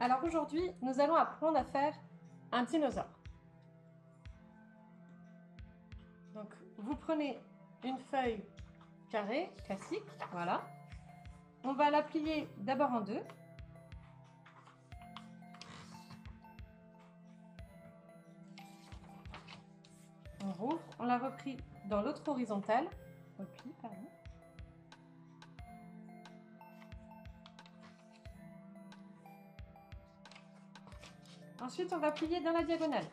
Alors aujourd'hui, nous allons apprendre à faire un dinosaure. Donc vous prenez une feuille carrée, classique, voilà. On va la plier d'abord en deux. On rouvre, on la replie dans l'autre horizontale. Replie, pardon. Ensuite, on va plier dans la diagonale.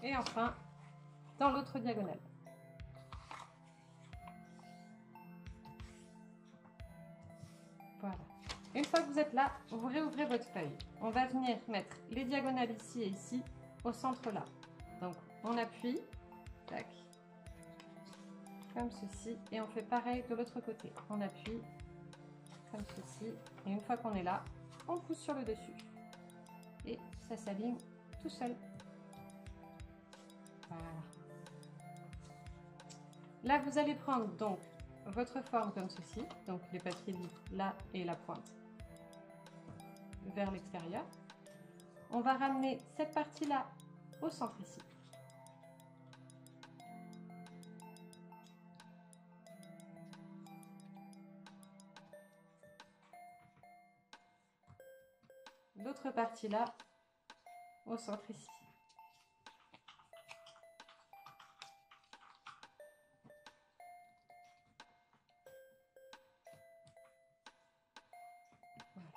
Et enfin, dans l'autre diagonale. Voilà. Une fois que vous êtes là, vous réouvrez votre feuille. On va venir mettre les diagonales ici et ici, au centre là. Donc, on appuie, tac, comme ceci, et on fait pareil de l'autre côté. On appuie, comme ceci, et une fois qu'on est là, on pousse sur le dessus. Et ça s'aligne tout seul. Voilà. Là, vous allez prendre donc votre forme comme ceci, donc les papiers là et la pointe vers l'extérieur. On va ramener cette partie-là au centre ici. L'autre partie-là au centre ici. Voilà.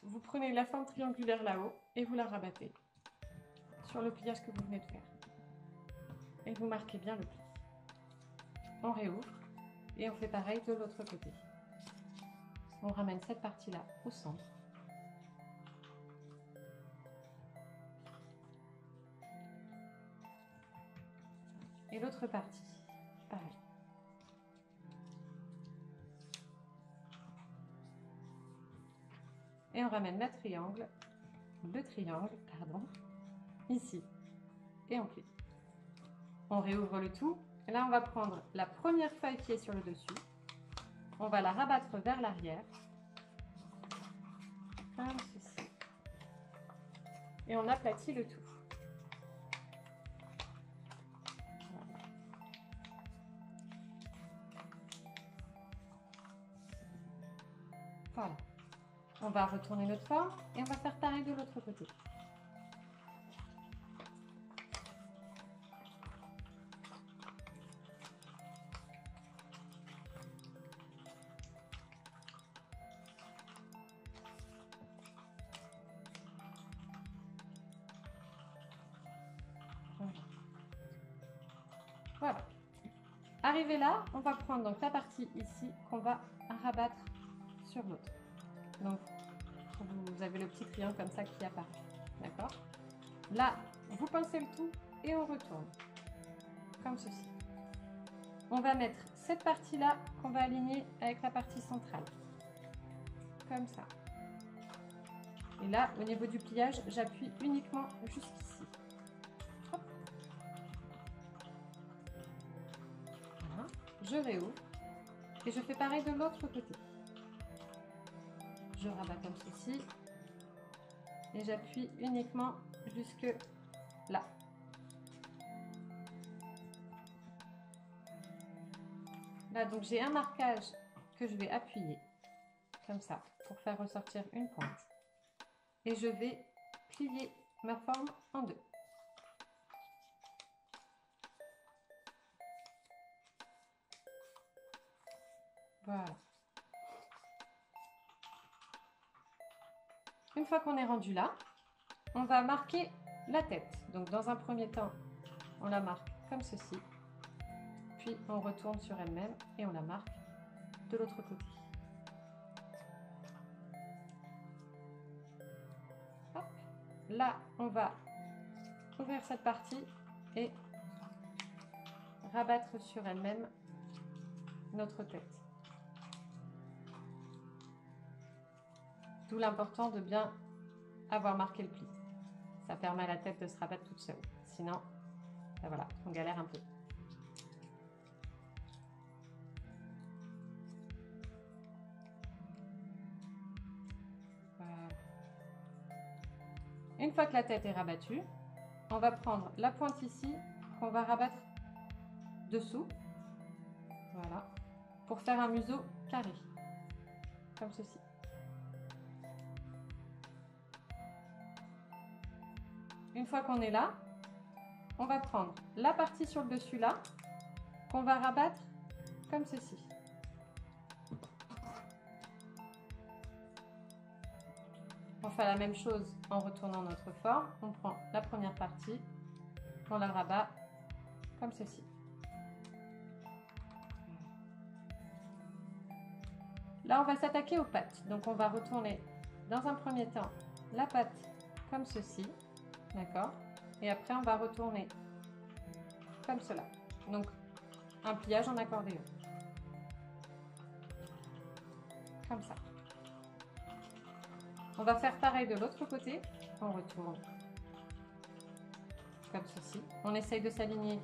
Vous prenez la forme triangulaire là-haut et vous la rabattez sur le pliage que vous venez de faire. Et vous marquez bien le pli. On réouvre et on fait pareil de l'autre côté. On ramène cette partie-là au centre. Et l'autre partie, pareil. Et on ramène le triangle, pardon, ici. Et on plie. On réouvre le tout. Et là, on va prendre la première feuille qui est sur le dessus. On va la rabattre vers l'arrière. Comme ceci. Et on aplatit le tout. Voilà. On va retourner notre forme et on va faire pareil de l'autre côté. Voilà. Arrivé là, on va prendre donc la partie ici qu'on va rabattre sur l'autre. Donc, vous avez le petit triangle comme ça qui apparaît. D'accord? Là, vous pincez le tout et on retourne. Comme ceci. On va mettre cette partie-là qu'on va aligner avec la partie centrale. Comme ça. Et là, au niveau du pliage, j'appuie uniquement jusqu'ici. Hop. Voilà. Je réouvre. Et je fais pareil de l'autre côté. Je rabats comme ceci. Et j'appuie uniquement jusque là. Là, donc j'ai un marquage que je vais appuyer, comme ça, pour faire ressortir une pointe. Et je vais plier ma forme en deux. Voilà. Une fois qu'on est rendu là, on va marquer la tête. Donc dans un premier temps, on la marque comme ceci. Puis on retourne sur elle-même et on la marque de l'autre côté. Hop. Là, on va ouvrir cette partie et rabattre sur elle-même notre tête. D'où l'important de bien avoir marqué le pli. Ça permet à la tête de se rabattre toute seule. Sinon, ben voilà, on galère un peu. Une fois que la tête est rabattue, on va prendre la pointe ici qu'on va rabattre dessous. Voilà. Pour faire un museau carré. Comme ceci. Une fois qu'on est là, on va prendre la partie sur le dessus là, qu'on va rabattre comme ceci. On fait la même chose en retournant notre forme. On prend la première partie, on la rabat comme ceci. Là, on va s'attaquer aux pattes. Donc, on va retourner dans un premier temps la patte comme ceci. D'accord? Et après, on va retourner comme cela. Donc, un pliage en accordéon. Comme ça. On va faire pareil de l'autre côté. On retourne comme ceci. On essaye de s'aligner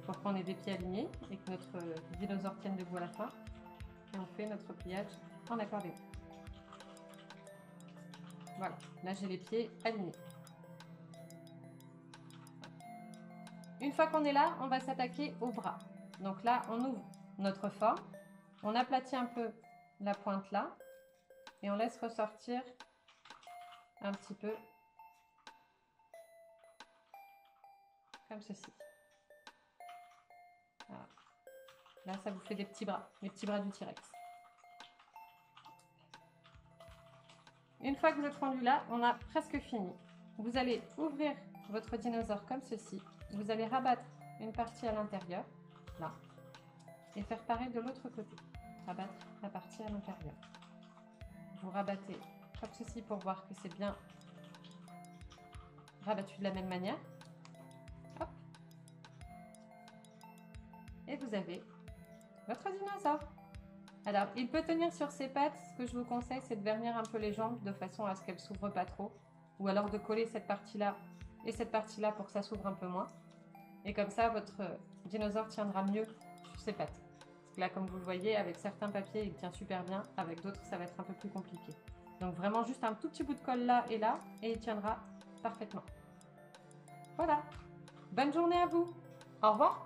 pour qu'on ait des pieds alignés et que notre dinosaure tienne debout à la fin. Et on fait notre pliage en accordéon. Voilà, là j'ai les pieds alignés. Une fois qu'on est là, on va s'attaquer au bras. Donc là, on ouvre notre forme, on aplatit un peu la pointe là et on laisse ressortir un petit peu comme ceci. Voilà. Là, ça vous fait des petits bras, les petits bras du T-Rex. Une fois que vous êtes rendu là, on a presque fini. Vous allez ouvrir votre dinosaure comme ceci. Vous allez rabattre une partie à l'intérieur, là, et faire pareil de l'autre côté. Rabattre la partie à l'intérieur. Vous rabattez comme ceci pour voir que c'est bien rabattu de la même manière. Hop. Et vous avez votre dinosaure. Alors, il peut tenir sur ses pattes. Ce que je vous conseille, c'est de vernir un peu les jambes de façon à ce qu'elles ne s'ouvrent pas trop. Ou alors de coller cette partie-là et cette partie-là pour que ça s'ouvre un peu moins. Et comme ça, votre dinosaure tiendra mieux sur ses pattes. Parce que là, comme vous le voyez, avec certains papiers, il tient super bien. Avec d'autres, ça va être un peu plus compliqué. Donc vraiment juste un tout petit bout de colle là, et il tiendra parfaitement. Voilà. Bonne journée à vous. Au revoir.